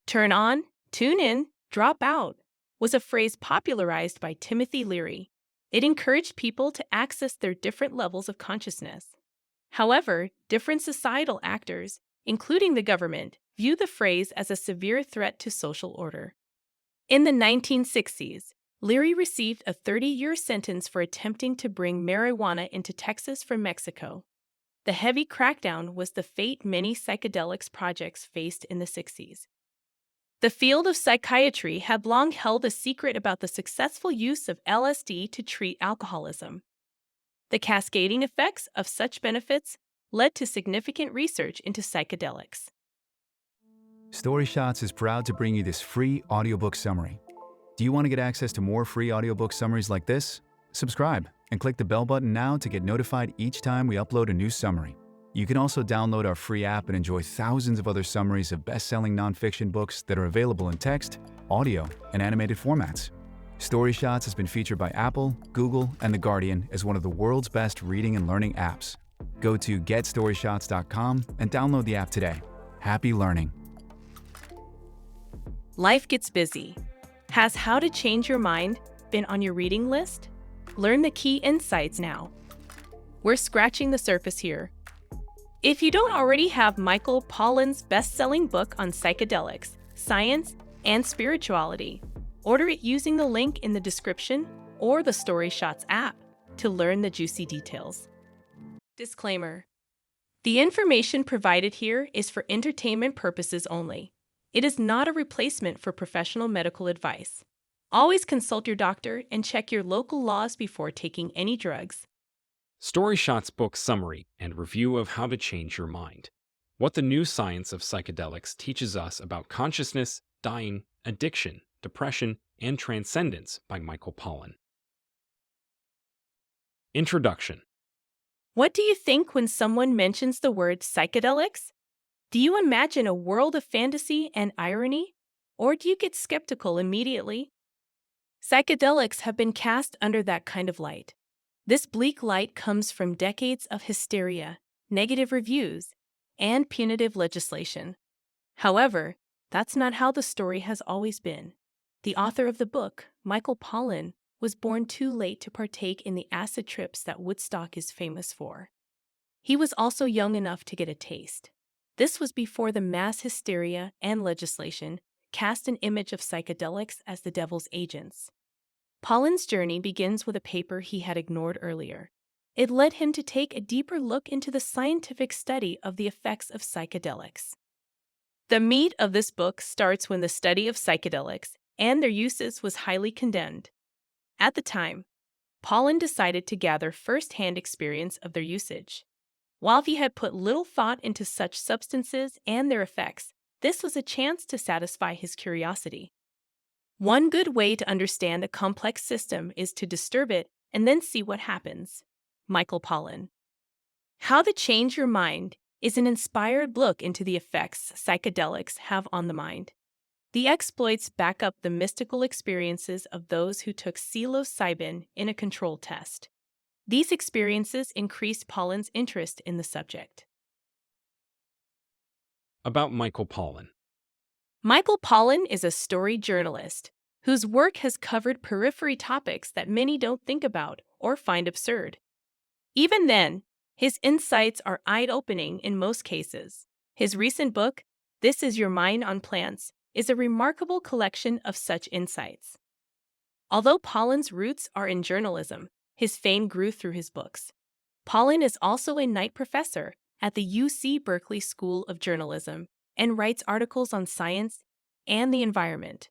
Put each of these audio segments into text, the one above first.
Turn on, tune in, drop out was a phrase popularized by Timothy Leary. It encouraged people to access their different levels of consciousness. However, different societal actors, including the government, view the phrase as a severe threat to social order. In the 1960s, Leary received a 30-year sentence for attempting to bring marijuana into Texas from Mexico. The heavy crackdown was the fate many psychedelics projects faced in the 60s. The field of psychiatry had long held a secret about the successful use of LSD to treat alcoholism. The cascading effects of such benefits led to significant research into psychedelics. StoryShots is proud to bring you this free audiobook summary. Do you want to get access to more free audiobook summaries like this? Subscribe and click the bell button now to get notified each time we upload a new summary. You can also download our free app and enjoy thousands of other summaries of best-selling nonfiction books that are available in text, audio, and animated formats. StoryShots has been featured by Apple, Google, and The Guardian as one of the world's best reading and learning apps. Go to getstoryshots.com and download the app today. Happy learning! Life gets busy. Has How to Change Your Mind been on your reading list? Learn the key insights now. We're scratching the surface here. If you don't already have Michael Pollan's best-selling book on psychedelics, science, and spirituality, order it using the link in the description or the StoryShots app to learn the juicy details. Disclaimer: the information provided here is for entertainment purposes only. It is not a replacement for professional medical advice. Always consult your doctor and check your local laws before taking any drugs. StoryShots book summary and review of How to Change Your Mind. What the new science of psychedelics teaches us about consciousness, dying, addiction, depression, and transcendence by Michael Pollan. Introduction. What do you think when someone mentions the word psychedelics? Do you imagine a world of fantasy and irony? Or do you get skeptical immediately? Psychedelics have been cast under that kind of light. This bleak light comes from decades of hysteria, negative reviews, and punitive legislation. However, that's not how the story has always been. The author of the book, Michael Pollan, was born too late to partake in the acid trips that Woodstock is famous for. He was also young enough to get a taste. This was before the mass hysteria and legislation cast an image of psychedelics as the devil's agents. Pollan's journey begins with a paper he had ignored earlier. It led him to take a deeper look into the scientific study of the effects of psychedelics. The meat of this book starts when the study of psychedelics and their uses was highly condemned. At the time, Pollan decided to gather first-hand experience of their usage. While he had put little thought into such substances and their effects, this was a chance to satisfy his curiosity. One good way to understand a complex system is to disturb it and then see what happens. Michael Pollan. How to Change Your Mind is an inspired look into the effects psychedelics have on the mind. The exploits back up the mystical experiences of those who took psilocybin in a controlled test. These experiences increased Pollan's interest in the subject. About Michael Pollan. Michael Pollan is a story journalist whose work has covered periphery topics that many don't think about or find absurd. Even then, his insights are eye-opening in most cases. His recent book, This Is Your Mind on Plants, is a remarkable collection of such insights. Although Pollan's roots are in journalism, his fame grew through his books. Pollan is also a Knight Professor at the UC Berkeley School of Journalism and writes articles on science and the environment.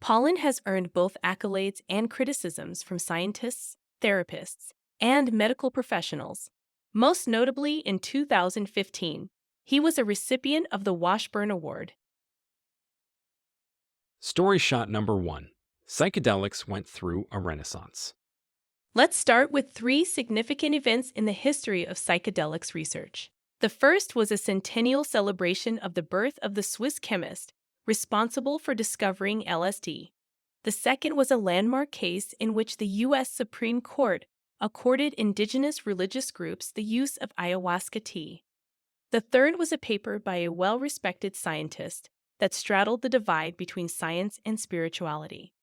Pollan has earned both accolades and criticisms from scientists, therapists, and medical professionals. Most notably, in 2015, he was a recipient of the Washburn Award. Story shot number 1. Psychedelics went through a renaissance. Let's start with 3 significant events in the history of psychedelics research. The first was a centennial celebration of the birth of the Swiss chemist responsible for discovering LSD. The second was a landmark case in which the U.S. Supreme Court accorded indigenous religious groups the use of ayahuasca tea. The third was a paper by a well-respected scientist that straddled the divide between science and spirituality.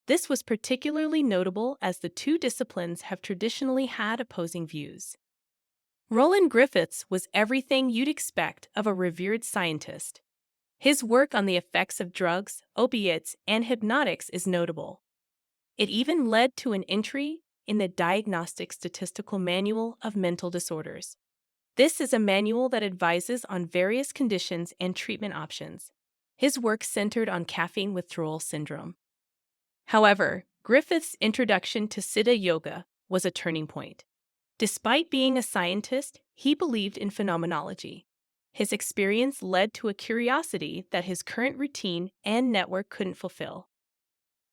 This was particularly notable as the two disciplines have traditionally had opposing views. Roland Griffiths was everything you'd expect of a revered scientist. His work on the effects of drugs, opiates, and hypnotics is notable. It even led to an entry in the Diagnostic Statistical Manual of Mental Disorders. This is a manual that advises on various conditions and treatment options. His work centered on caffeine withdrawal syndrome. However, Griffith's introduction to Siddha Yoga was a turning point. Despite being a scientist, he believed in phenomenology. His experience led to a curiosity that his current routine and network couldn't fulfill.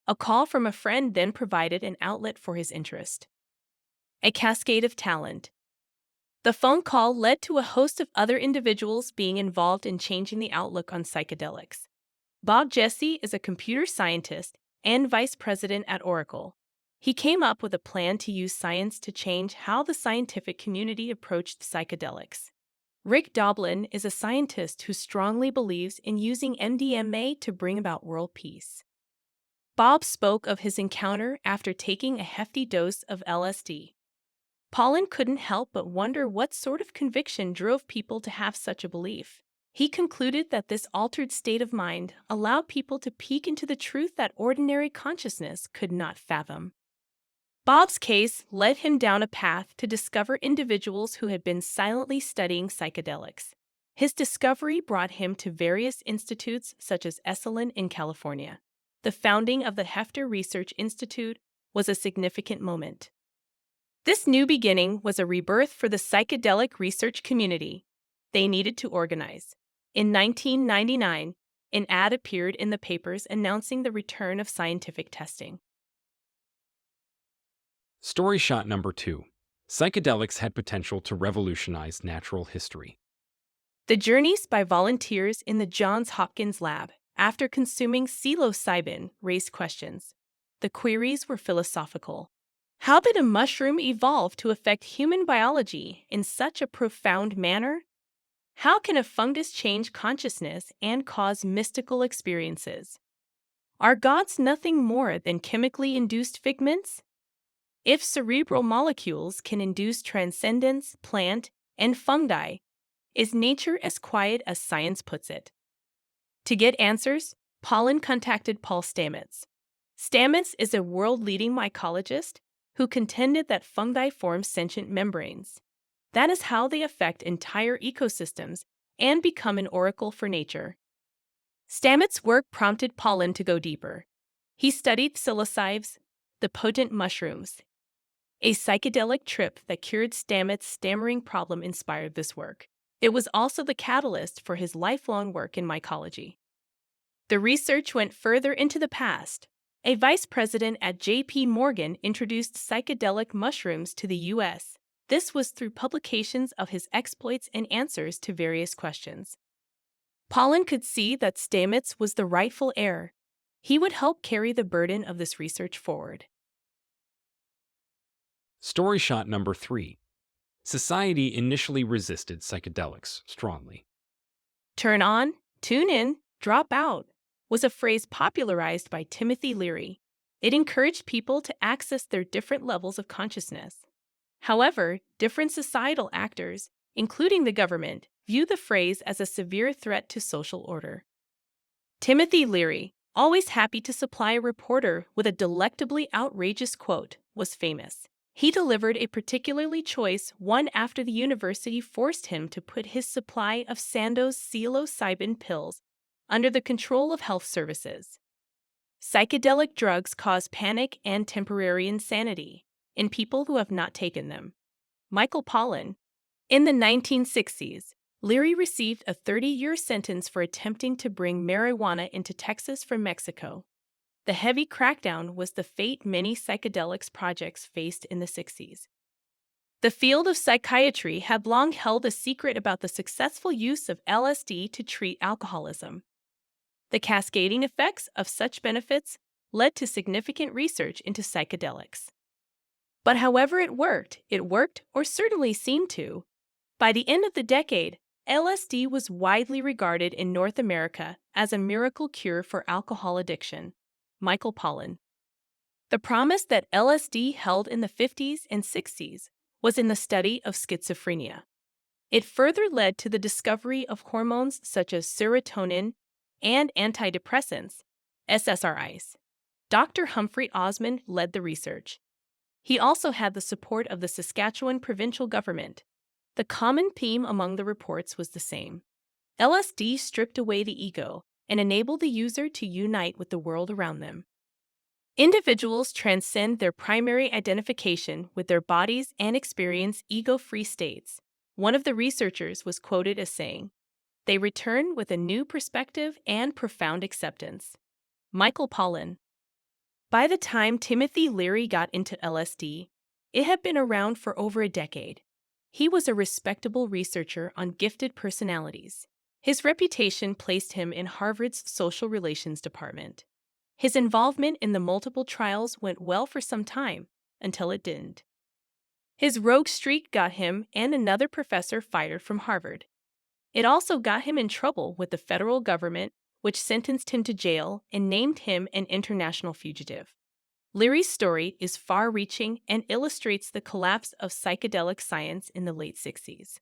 A call from a friend then provided an outlet for his interest. A cascade of talent. The phone call led to a host of other individuals being involved in changing the outlook on psychedelics. Bob Jesse is a computer scientist and vice president at Oracle. He came up with a plan to use science to change how the scientific community approached psychedelics. Rick Doblin is a scientist who strongly believes in using MDMA to bring about world peace. Bob spoke of his encounter after taking a hefty dose of LSD. Pollan couldn't help but wonder what sort of conviction drove people to have such a belief. He concluded that this altered state of mind allowed people to peek into the truth that ordinary consciousness could not fathom. Bob's case led him down a path to discover individuals who had been silently studying psychedelics. His discovery brought him to various institutes such as Esalen in California. The founding of the Hefter Research Institute was a significant moment. This new beginning was a rebirth for the psychedelic research community. They needed to organize. In 1999, an ad appeared in the papers announcing the return of scientific testing. Story shot number 2. Psychedelics had potential to revolutionize natural history. The journeys by volunteers in the Johns Hopkins lab after consuming psilocybin raised questions. The queries were philosophical. How did a mushroom evolve to affect human biology in such a profound manner? How can a fungus change consciousness and cause mystical experiences? Are gods nothing more than chemically induced figments? If cerebral molecules can induce transcendence, plant, and fungi, is nature as quiet as science puts it? To get answers, Pollan contacted Paul Stamets. Stamets is a world-leading mycologist who contended that fungi form sentient membranes. That is how they affect entire ecosystems and become an oracle for nature. Stamets' work prompted Pollan to go deeper. He studied psilocybes, the potent mushrooms. A psychedelic trip that cured Stamets' stammering problem inspired this work. It was also the catalyst for his lifelong work in mycology. The research went further into the past. A vice president at J.P. Morgan introduced psychedelic mushrooms to the U.S. This was through publications of his exploits and answers to various questions. Pollan could see that Stamets was the rightful heir. He would help carry the burden of this research forward. Story shot number 3. Society initially resisted psychedelics strongly. Turn on, tune in, drop out was a phrase popularized by Timothy Leary. It encouraged people to access their different levels of consciousness. However, different societal actors, including the government, view the phrase as a severe threat to social order. Timothy Leary, always happy to supply a reporter with a delectably outrageous quote, was famous. He delivered a particularly choice one after the university forced him to put his supply of Sandoz psilocybin pills under the control of health services. Psychedelic drugs cause panic and temporary insanity in people who have not taken them. Michael Pollan. In the 1960s, Leary received a 30-year sentence for attempting to bring marijuana into Texas from Mexico. The heavy crackdown was the fate many psychedelics projects faced in the 60s. The field of psychiatry had long held a secret about the successful use of LSD to treat alcoholism. The cascading effects of such benefits led to significant research into psychedelics. But however it worked, or certainly seemed to. By the end of the decade, LSD was widely regarded in North America as a miracle cure for alcohol addiction. Michael Pollan. The promise that LSD held in the 50s and 60s was in the study of schizophrenia. It further led to the discovery of hormones such as serotonin and antidepressants, SSRIs. Dr. Humphrey Osmond led the research. He also had the support of the Saskatchewan provincial government. The common theme among the reports was the same. LSD stripped away the ego and enabled the user to unite with the world around them. Individuals transcend their primary identification with their bodies and experience ego-free states. One of the researchers was quoted as saying, "They return with a new perspective and profound acceptance." Michael Pollan. By the time Timothy Leary got into LSD, it had been around for over a decade. He was a respectable researcher on gifted personalities. His reputation placed him in Harvard's social relations department. His involvement in the multiple trials went well for some time, until it didn't. His rogue streak got him and another professor fired from Harvard. It also got him in trouble with the federal government, which sentenced him to jail and named him an international fugitive. Leary's story is far-reaching and illustrates the collapse of psychedelic science in the late 60s.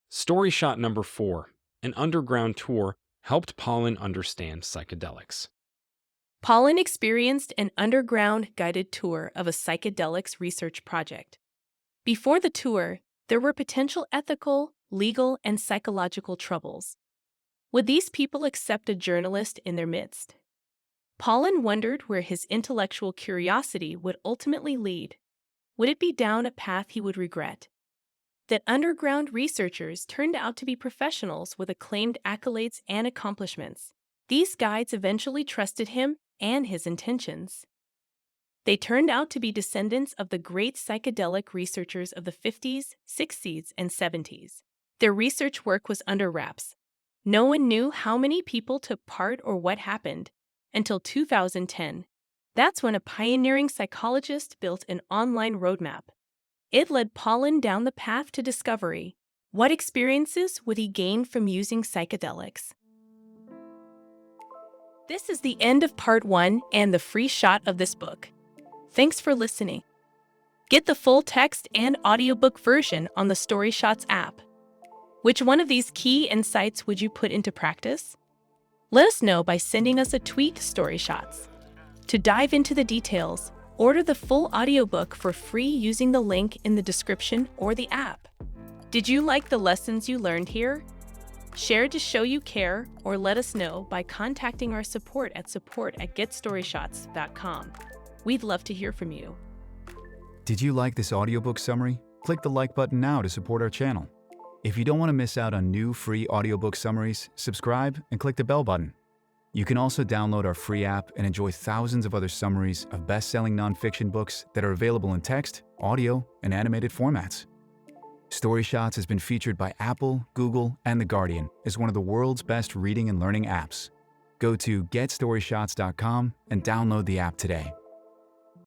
Story shot number 4. An underground tour helped Pollan understand psychedelics. Pollan experienced an underground guided tour of a psychedelics research project. Before the tour, there were potential ethical, legal, and psychological troubles. Would these people accept a journalist in their midst? Pollan wondered where his intellectual curiosity would ultimately lead. Would it be down a path he would regret? That underground researchers turned out to be professionals with acclaimed accolades and accomplishments. These guides eventually trusted him and his intentions. They turned out to be descendants of the great psychedelic researchers of the 50s, 60s, and 70s. Their research work was under wraps. No one knew how many people took part or what happened until 2010. That's when a pioneering psychologist built an online roadmap. It led Pollan down the path to discovery. What experiences would he gain from using psychedelics? This is the end of part 1 and the free shot of this book. Thanks for listening. Get the full text and audiobook version on the StoryShots app. Which one of these key insights would you put into practice? Let us know by sending us a tweet to StoryShots. To dive into the details, order the full audiobook for free using the link in the description or the app. Did you like the lessons you learned here? Share to show you care or let us know by contacting our support at getStoryShots.com. We'd love to hear from you. Did you like this audiobook summary? Click the like button now to support our channel. If you don't want to miss out on new free audiobook summaries, subscribe and click the bell button. You can also download our free app and enjoy thousands of other summaries of best-selling nonfiction books that are available in text, audio, and animated formats. StoryShots has been featured by Apple, Google, and The Guardian as one of the world's best reading and learning apps. Go to GetStoryShots.com and download the app today.